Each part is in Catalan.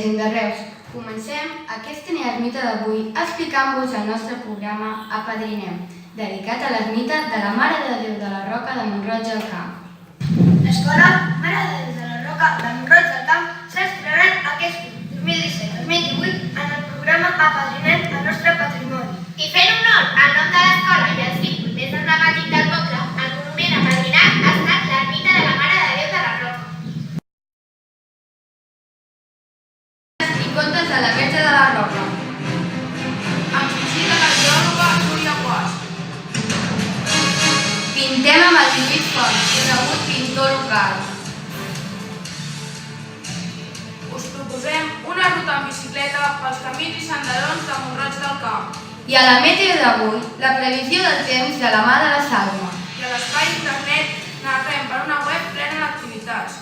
gent de Reus. Comencem aquesta ermita d'avui explicant-vos el nostre programa Apadrinem, dedicat a l'ermita de la Mare de Déu de la Roca de Mont-roig del Camp. L'escola Mare de Déu de la Roca de Mont-roig del Camp s'ha estrenat aquest 2017-2018 en el programa Apadrinem el nostre patrimoni. I fent honor al nom de l'escola i al símbol més emblemàtic del poble, el monument apadrinat ha estat l'ermita de la Mare de Déu de la Roca. I contes de la Verge de la Roca. Ens visita la geòloga Núria Guas. Pintem amb el Lluís Font, conegut pintor local. Us proposem una ruta en bicicleta pels camins i senderons de Mont-roig del Camp. I a la meteo d'avui, la previsió del temps de la mà de la Salma. I a l'espai internet naveguem per una web plena d'activitats.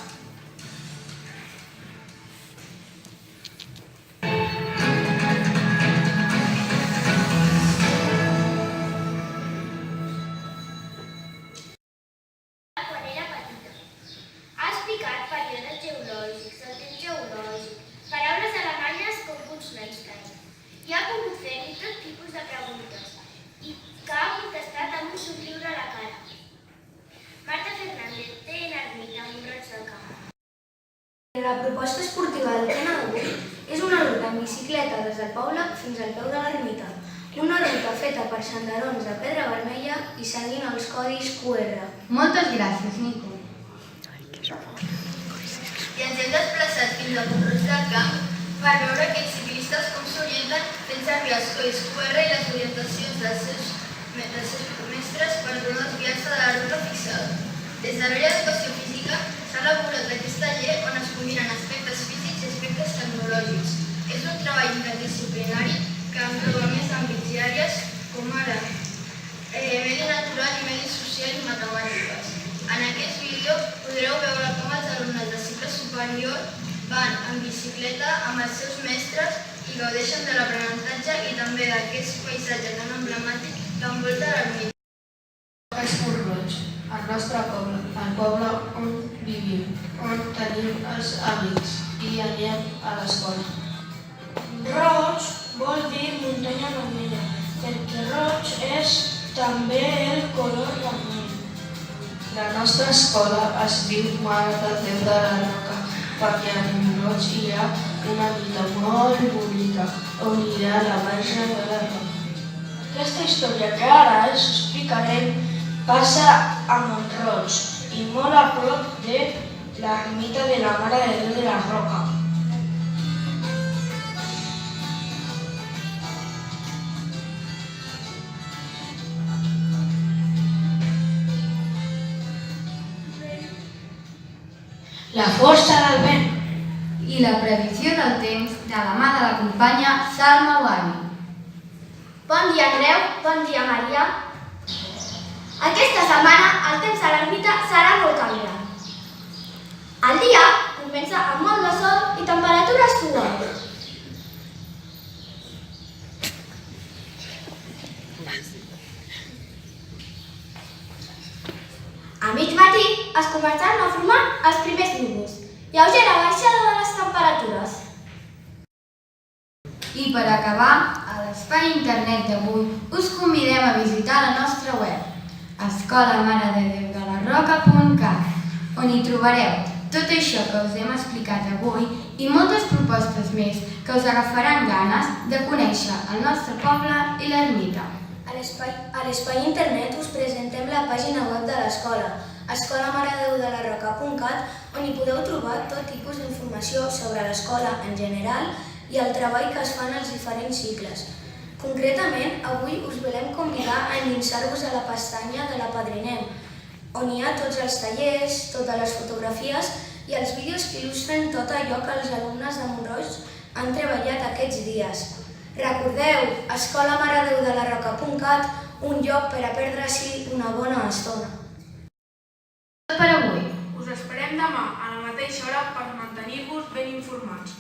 Quan era petita. Ha explicat períodes geològics, el temps geològic, paraules alemanyes com punts Einstein. I ha pogut fer-li tot tipus de preguntes i que ha contestat amb un somriure a la cara. Marta Fernández té l'ermita a Mont-roig del Camp. La proposta esportiva del tren d'avui és una ruta en bicicleta des del poble fins al peu de l'ermita. Una ruta feta per senderons de pedra vermella i seguint els codis QR. Moltes gràcies, Nico. I ens hem desplaçat fins a Mont-roig del Camp per veure aquests ciclistes com s'orienten fent servir els codis QR i les orientacions dels seus mestres per no desviar-se de la ruta fixada. Des de l'àrea d'educació física s'ha elaborat aquest taller on es combinen aspectes físics i aspectes tecnològics. És un treball interdisciplinari que engloba més àmbits i àrees com ara medi natural i medi social i matemàtiques. En aquest vídeo podreu veure com els alumnes de cicle superior van en bicicleta amb els seus mestres i gaudeixen de l'aprenentatge i també d'aquest paisatge tan emblemàtic que envolta l'ermita. És Mont-roig, el nostre poble, el poble on vivim, on tenim els amics i anem a l'escola. Roig vol dir muntanya vermella, perquè roig és també el color vermell. La nostra escola es diu Mare de Déu de la Roca, perquè a Mont-roig hi ha una vila molt bonica on hi ha la Verge de la Roca. Aquesta història que ara us explicarem passa a Mont-roig i molt a prop de l'ermita de la Mare de Déu de la Roca. La força del vent. I la previsió del temps de la mà de la companya Salma Wani. Bon dia, Creu. Bon dia, Maria. Aquesta setmana el temps a l'ermita serà molt canviant. El dia comença amb molt de sol i temperatures suaus. A mig matí es començaran a formar els primers núvols. Lleugera baixada de les temperatures. I per acabar, a l'espai internet d'avui us convidem a visitar la nostra web escolamarededeudelarroca.cat, on hi trobareu tot això que us hem explicat avui i moltes propostes més que us agafaran ganes de conèixer el nostre poble i l'ermita. A l'espai internet us presentem la pàgina web de l'escola, escolamarededeudelarroca.cat, on hi podeu trobar tot tipus d'informació sobre l'escola en general i el treball que es fan als diferents cicles. Concretament, avui us volem convidar a endinsar-vos a la pestanya de l'Apadrinem, on hi ha tots els tallers, totes les fotografies i els vídeos que il·lustren tot allò que els alumnes de Mont-roig han treballat aquests dies. Recordeu, escolamarededeudelarroca.cat, un lloc per a perdre-s'hi una bona estona. Tot per avui. Us esperem demà a la mateixa hora per mantenir-vos ben informats.